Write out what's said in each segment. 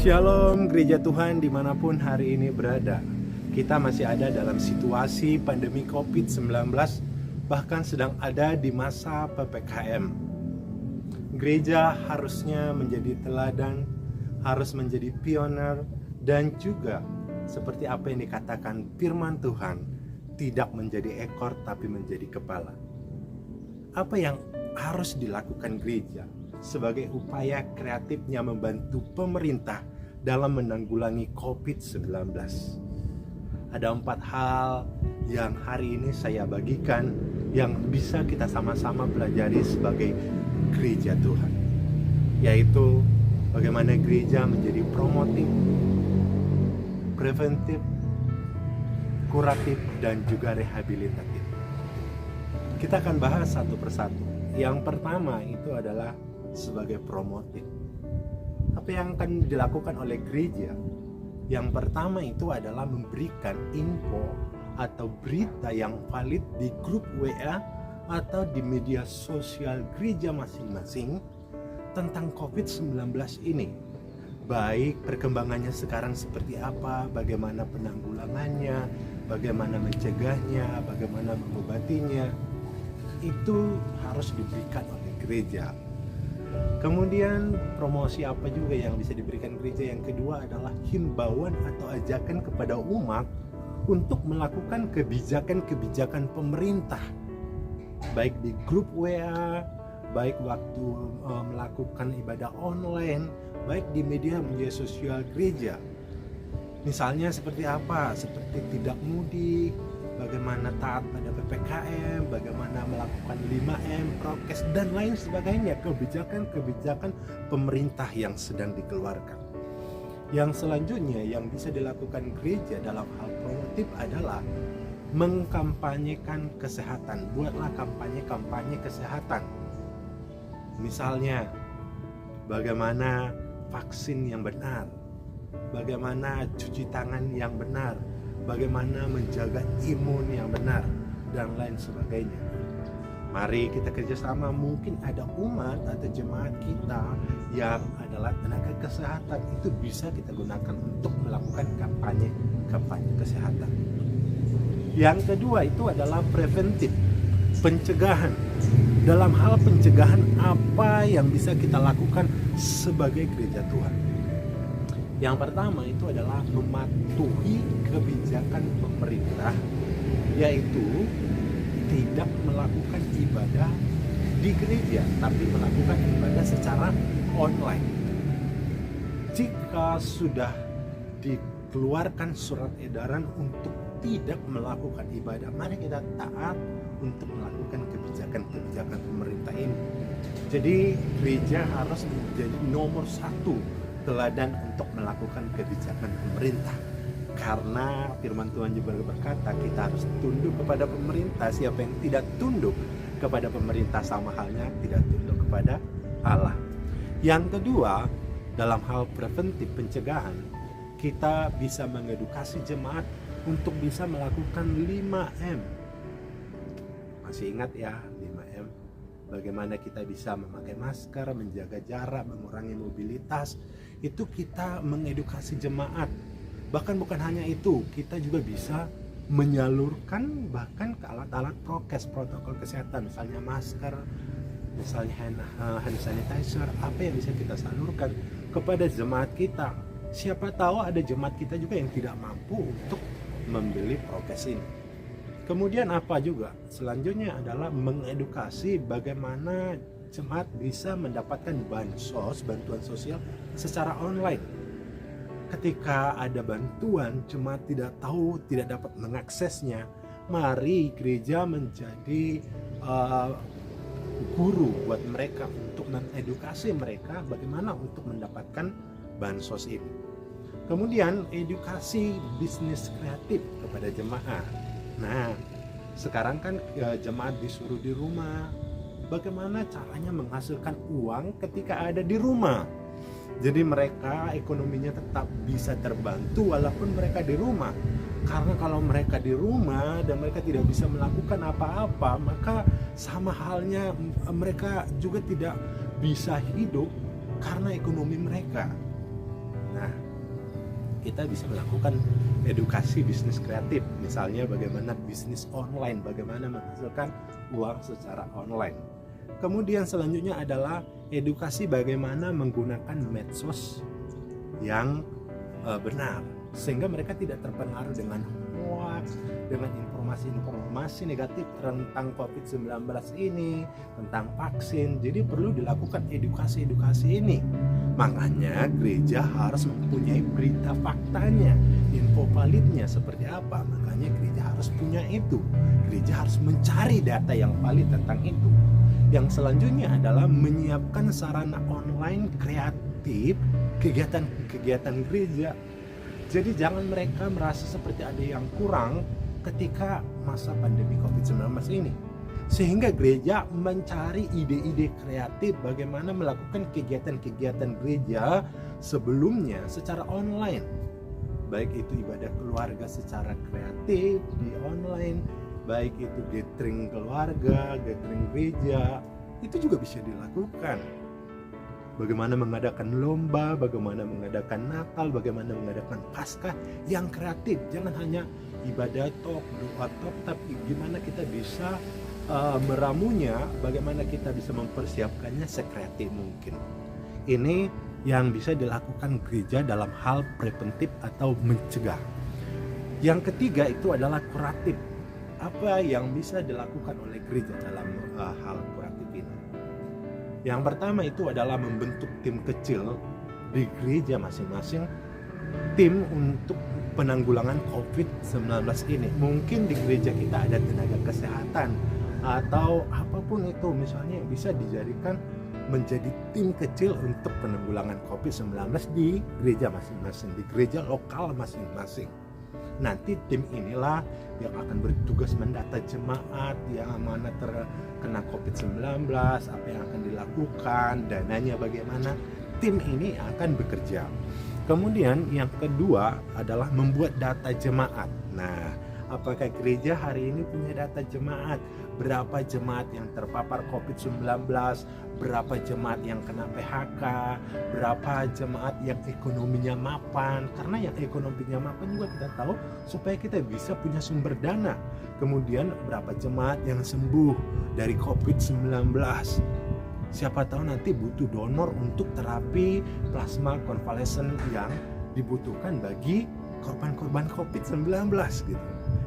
Shalom gereja Tuhan dimanapun hari ini berada. Kita masih ada dalam situasi pandemi COVID-19, bahkan sedang ada di masa PPKM. Gereja harusnya menjadi teladan, harus menjadi pioner, dan juga seperti apa yang dikatakan firman Tuhan, tidak menjadi ekor tapi menjadi kepala. Apa yang harus dilakukan gereja sebagai upaya kreatifnya membantu pemerintah dalam menanggulangi COVID-19? Ada 4 hal yang hari ini saya bagikan yang bisa kita sama-sama pelajari sebagai gereja Tuhan, yaitu bagaimana gereja menjadi promotif, preventif, kuratif, dan juga rehabilitatif. Kita akan bahas satu persatu. Yang pertama itu adalah sebagai promotif. Apa yang akan dilakukan oleh gereja? Yang pertama itu adalah memberikan info atau berita yang valid di grup WA atau di media sosial gereja masing-masing tentang COVID-19 ini. Baik perkembangannya sekarang seperti apa, bagaimana penanggulangannya, bagaimana mencegahnya, bagaimana mengobatinya, itu harus diberikan oleh gereja. Kemudian promosi apa juga yang bisa diberikan gereja? Yang kedua adalah himbauan atau ajakan kepada umat untuk melakukan kebijakan-kebijakan pemerintah, baik di grup WA, baik waktu melakukan ibadah online, baik di media sosial gereja. Misalnya seperti apa? Seperti tidak mudik, bagaimana taat pada PPKM, bagaimana melakukan 5M, prokes, dan lain sebagainya. Kebijakan-kebijakan pemerintah yang sedang dikeluarkan. Yang selanjutnya yang bisa dilakukan gereja dalam hal promotif adalah mengkampanyekan kesehatan. Buatlah kampanye-kampanye kesehatan. Misalnya, bagaimana vaksin yang benar, bagaimana cuci tangan yang benar, bagaimana menjaga imun yang benar, dan lain sebagainya. Mari kita kerjasama. Mungkin ada umat atau jemaat kita yang adalah tenaga kesehatan, itu bisa kita gunakan untuk melakukan kampanye kesehatan. Yang kedua itu adalah preventif, pencegahan. Dalam hal pencegahan, apa yang bisa kita lakukan sebagai gereja Tuhan? Yang pertama itu adalah mematuhi kebijakan pemerintah, yaitu tidak melakukan ibadah di gereja, tapi melakukan ibadah secara online. Jika sudah dikeluarkan surat edaran untuk tidak melakukan ibadah, mari kita taat untuk melakukan kebijakan-kebijakan pemerintah ini. Jadi gereja harus menjadi nomor 1 teladan untuk melakukan kebijakan pemerintah, karena firman Tuhan juga berkata kita harus tunduk kepada pemerintah. Siapa yang tidak tunduk kepada pemerintah sama halnya tidak tunduk kepada Allah. Yang kedua, dalam hal preventif pencegahan, kita bisa mengedukasi jemaat untuk bisa melakukan 5M. Masih ingat ya 5M? Bagaimana kita bisa memakai masker, menjaga jarak, mengurangi mobilitas. Itu kita mengedukasi jemaat. Bahkan bukan hanya itu, kita juga bisa menyalurkan bahkan ke alat-alat prokes, protokol kesehatan, misalnya masker, misalnya hand sanitizer. Apa yang bisa kita salurkan kepada jemaat kita? Siapa tahu ada jemaat kita juga yang tidak mampu untuk membeli prokes ini. Kemudian apa juga? Selanjutnya adalah mengedukasi bagaimana jemaat bisa mendapatkan bansos, bantuan sosial secara online. Ketika ada bantuan, jemaat tidak tahu, tidak dapat mengaksesnya, mari gereja menjadi guru buat mereka untuk mengedukasi mereka bagaimana untuk mendapatkan bansos ini. Kemudian edukasi bisnis kreatif kepada jemaat. Nah, sekarang kan jemaat disuruh di rumah. Bagaimana caranya menghasilkan uang ketika ada di rumah? Jadi mereka ekonominya tetap bisa terbantu walaupun mereka di rumah. Karena kalau mereka di rumah dan mereka tidak bisa melakukan apa-apa, maka sama halnya mereka juga tidak bisa hidup karena ekonomi mereka. Nah, kita bisa melakukan edukasi bisnis kreatif, misalnya bagaimana bisnis online, bagaimana menghasilkan uang secara online. Kemudian selanjutnya adalah edukasi bagaimana menggunakan medsos yang benar, sehingga mereka tidak terpengaruh dengan hoax, dengan informasi-informasi negatif tentang COVID-19 ini, tentang vaksin. Jadi perlu dilakukan edukasi-edukasi ini. Makanya gereja harus mempunyai berita faktanya, info validnya seperti apa. Makanya gereja harus punya itu. Gereja harus mencari data yang valid tentang itu. Yang selanjutnya adalah menyiapkan sarana online kreatif kegiatan-kegiatan gereja. Jadi jangan mereka merasa seperti ada yang kurang ketika masa pandemi COVID-19 ini. Sehingga gereja mencari ide-ide kreatif bagaimana melakukan kegiatan-kegiatan gereja sebelumnya secara online. Baik itu ibadah keluarga secara kreatif di online, baik itu gathering keluarga, gathering gereja, itu juga bisa dilakukan. Bagaimana mengadakan lomba, bagaimana mengadakan Natal, bagaimana mengadakan Paskah yang kreatif. Jangan hanya ibadah tok, doa tok, tapi gimana kita bisa meramunya, bagaimana kita bisa mempersiapkannya sekreatif mungkin. Ini yang bisa dilakukan gereja dalam hal preventif atau mencegah. Yang ketiga itu adalah kuratif. Apa yang bisa dilakukan oleh gereja dalam hal kuratif ini? Yang pertama itu adalah membentuk tim kecil di gereja masing-masing, tim untuk penanggulangan COVID-19 ini. Mungkin di gereja kita ada tenaga kesehatan atau apapun itu, misalnya bisa dijadikan menjadi tim kecil untuk penanggulangan COVID-19 di gereja masing-masing, di gereja lokal masing-masing. Nanti tim inilah yang akan bertugas mendata jemaat yang mana terkena COVID-19, apa yang akan dilakukan, dananya bagaimana. Tim ini akan bekerja. Kemudian yang kedua adalah membuat data jemaat. Nah, apakah gereja hari ini punya data jemaat? Berapa jemaat yang terpapar COVID-19, berapa jemaat yang kena PHK, berapa jemaat yang ekonominya mapan. Karena yang ekonominya mapan juga kita tahu supaya kita bisa punya sumber dana. Kemudian berapa jemaat yang sembuh dari COVID-19. Siapa tahu nanti butuh donor untuk terapi plasma konvalesen yang dibutuhkan bagi korban-korban COVID-19 gitu.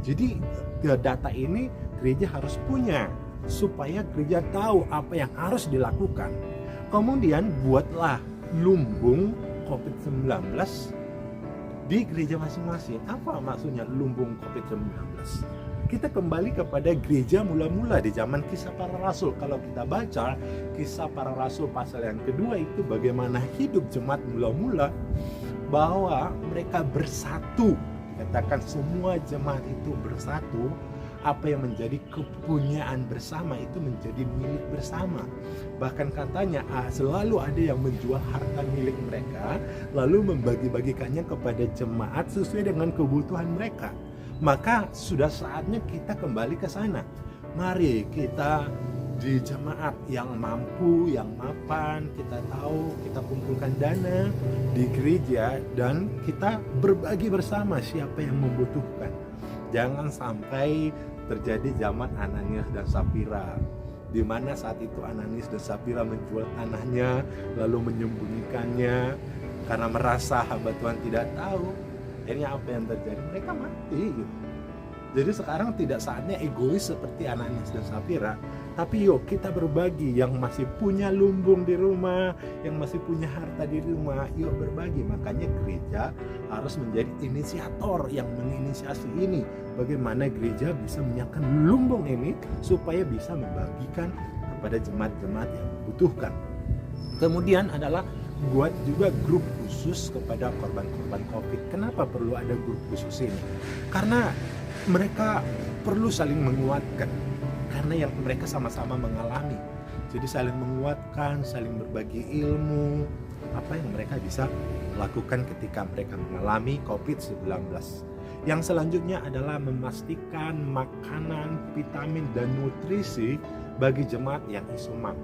Jadi data ini gereja harus punya supaya gereja tahu apa yang harus dilakukan. Kemudian buatlah lumbung COVID-19 di gereja masing-masing. Apa maksudnya lumbung COVID-19? Kita kembali kepada gereja mula-mula di zaman Kisah Para Rasul. Kalau kita baca Kisah Para Rasul pasal yang kedua itu bagaimana hidup jemaat mula-mula, bahwa mereka bersatu. Dikatakan semua jemaat itu bersatu. Apa yang menjadi kepunyaan bersama itu menjadi milik bersama. Bahkan katanya selalu ada yang menjual harta milik mereka lalu membagi-bagikannya kepada jemaat sesuai dengan kebutuhan mereka. Maka sudah saatnya kita kembali ke sana. Mari kita di jemaat yang mampu, yang mapan, kita tahu, kita kumpulkan dana di gereja dan kita berbagi bersama siapa yang membutuhkan. Jangan sampai terjadi zaman Ananias dan Safira, di mana saat itu Ananias dan Safira menjual tanahnya lalu menyembunyikannya karena merasa hamba Tuhan tidak tahu. Akhirnya apa yang terjadi? Mereka mati gitu. Jadi sekarang tidak saatnya egois seperti Ananias dan Safira, tapi yuk kita berbagi. Yang masih punya lumbung di rumah, yang masih punya harta di rumah, yuk berbagi. Makanya gereja harus menjadi inisiator yang menginisiasi ini. Bagaimana gereja bisa menyiapkan lumbung ini supaya bisa membagikan kepada jemaat-jemaat yang membutuhkan. Kemudian adalah buat juga grup khusus kepada korban-korban COVID. Kenapa perlu ada grup khusus ini? Karena mereka perlu saling menguatkan, karena yang mereka sama-sama mengalami. Jadi saling menguatkan, saling berbagi ilmu, apa yang mereka bisa lakukan ketika mereka mengalami COVID-19. Yang selanjutnya adalah memastikan makanan, vitamin, dan nutrisi bagi jemaat yang isoman,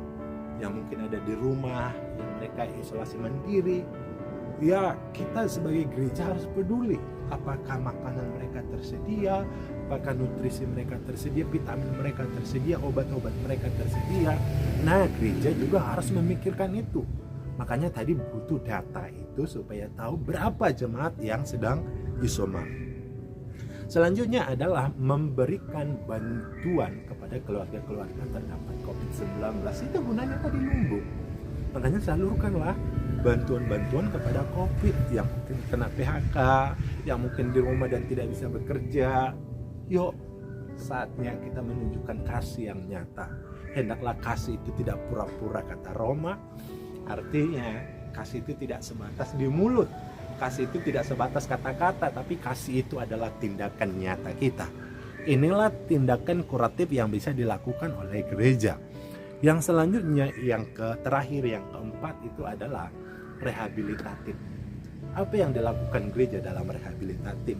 yang mungkin ada di rumah, yang mereka isolasi mandiri. ya kita sebagai gereja harus peduli. Apakah makanan mereka tersedia, apakah nutrisi mereka tersedia, vitamin mereka tersedia, obat-obat mereka tersedia. Nah, gereja juga harus memikirkan itu. Makanya tadi butuh data itu supaya tahu berapa jemaat yang sedang isoman. Selanjutnya adalah memberikan bantuan kepada keluarga-keluarga terdampak COVID-19. Itu gunanya tadi lumbung. Makanya salurkanlah bantuan-bantuan kepada COVID yang mungkin kena PHK, yang mungkin di rumah dan tidak bisa bekerja. Yuk, saatnya kita menunjukkan kasih yang nyata. Hendaklah kasih itu tidak pura-pura, kata Roma. Artinya kasih itu tidak sebatas di mulut, kasih itu tidak sebatas kata-kata, tapi kasih itu adalah tindakan nyata kita. Inilah tindakan kuratif yang bisa dilakukan oleh gereja. Yang selanjutnya, yang terakhir, yang keempat itu adalah rehabilitatif. Apa yang dilakukan gereja dalam rehabilitatif?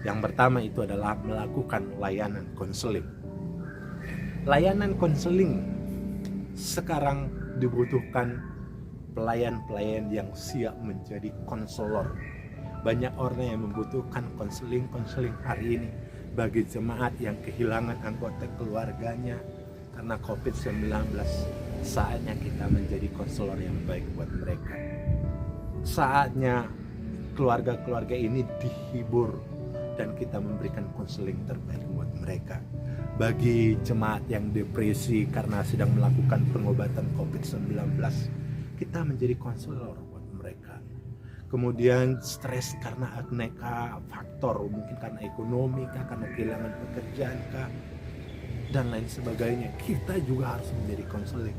Yang pertama itu adalah melakukan layanan konseling. Layanan konseling sekarang dibutuhkan pelayan-pelayan yang siap menjadi konselor. Banyak orang yang membutuhkan konseling hari ini bagi jemaat yang kehilangan anggota keluarganya karena COVID-19. Saatnya kita menjadi konselor yang baik buat mereka. Saatnya keluarga-keluarga ini dihibur dan kita memberikan konseling terbaik buat mereka. Bagi jemaat yang depresi karena sedang melakukan pengobatan COVID-19, kita menjadi konselor buat mereka. Kemudian stres karena aneka faktor, mungkin karena ekonomi kah, karena kehilangan pekerjaan kah, dan lain sebagainya, kita juga harus menjadi konseling.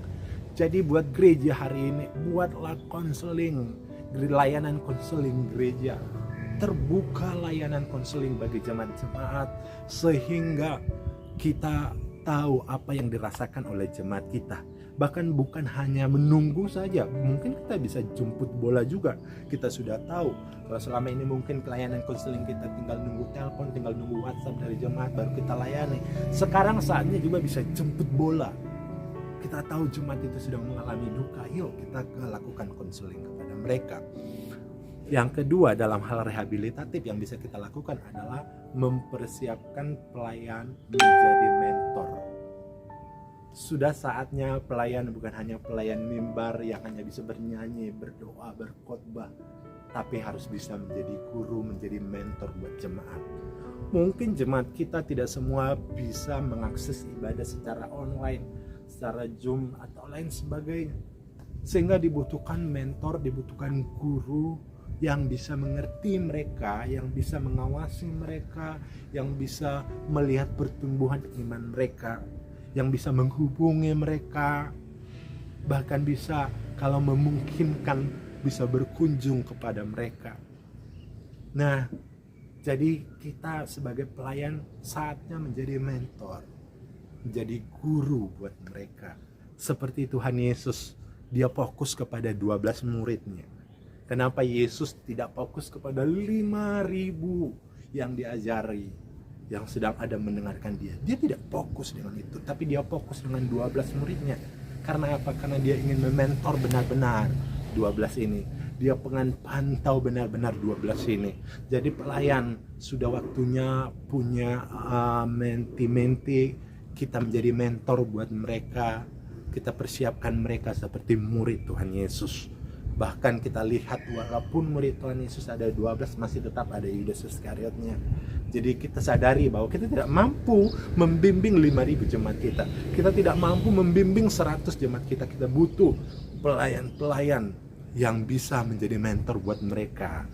Jadi buat gereja hari ini, buatlah konseling, layanan konseling gereja. Terbuka layanan konseling bagi jemaat-jemaat sehingga kita tahu apa yang dirasakan oleh jemaat kita. Bahkan bukan hanya menunggu saja, mungkin kita bisa jemput bola juga. Kita sudah tahu kalau selama ini mungkin pelayanan konseling kita tinggal nunggu telepon, tinggal nunggu WhatsApp dari jemaat baru kita layani. Sekarang saatnya juga bisa jemput bola. Kita tahu jemaat itu sedang mengalami duka, yuk kita lakukan konseling kepada mereka. Yang kedua dalam hal rehabilitatif yang bisa kita lakukan adalah mempersiapkan pelayan menjadi mentor. Sudah saatnya pelayan bukan hanya pelayan mimbar yang hanya bisa bernyanyi, berdoa, berkhotbah, tapi harus bisa menjadi guru, menjadi mentor buat jemaat. Mungkin jemaat kita tidak semua bisa mengakses ibadah secara online, secara Zoom atau lain sebagainya. Sehingga dibutuhkan mentor, dibutuhkan guru yang bisa mengerti mereka, yang bisa mengawasi mereka, yang bisa melihat pertumbuhan iman mereka, yang bisa menghubungi mereka, bahkan bisa kalau memungkinkan bisa berkunjung kepada mereka. Nah, jadi kita sebagai pelayan saatnya menjadi mentor, menjadi guru buat mereka. Seperti Tuhan Yesus, dia fokus kepada 12 muridnya. Kenapa Yesus tidak fokus kepada 5.000 yang diajari, yang sedang ada mendengarkan dia? Dia tidak fokus dengan itu, tapi dia fokus dengan 12 muridnya. Karena apa? Karena dia ingin mementor benar-benar 12 ini. Dia pengen pantau benar-benar 12 ini. Jadi pelayan sudah waktunya punya menti-menti. Kita menjadi mentor buat mereka. Kita persiapkan mereka seperti murid Tuhan Yesus. Bahkan kita lihat walaupun murid Tuhan Yesus ada 12, masih tetap ada Yudas Iskariotnya. Jadi kita sadari bahwa kita tidak mampu membimbing 5.000 jemaat kita. Kita tidak mampu membimbing 100 jemaat kita. Kita butuh pelayan-pelayan yang bisa menjadi mentor buat mereka.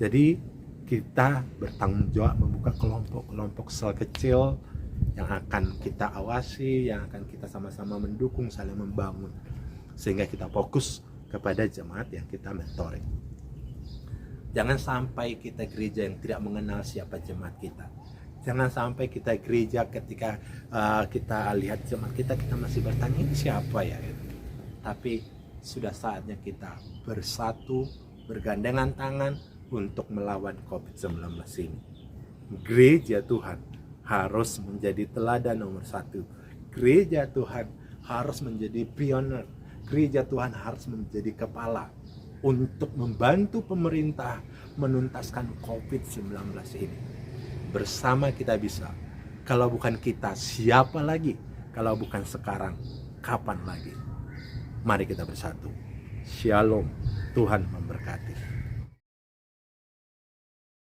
Jadi kita bertanggung jawab membuka kelompok-kelompok sel kecil yang akan kita awasi, yang akan kita sama-sama mendukung, saling membangun. Sehingga kita fokus kepada jemaat yang kita mentoring. Jangan sampai kita gereja yang tidak mengenal siapa jemaat kita. Jangan sampai kita gereja ketika kita lihat jemaat kita masih bertanya ini siapa ya. Tapi sudah saatnya kita bersatu, bergandengan tangan untuk melawan COVID-19 ini. Gereja Tuhan harus menjadi teladan nomor 1. Gereja Tuhan harus menjadi pioner. Gereja Tuhan harus menjadi kepala. untuk membantu pemerintah menuntaskan COVID-19 ini. Bersama kita bisa. Kalau bukan kita, siapa lagi? Kalau bukan sekarang, kapan lagi? Mari kita bersatu. Shalom. Tuhan memberkati.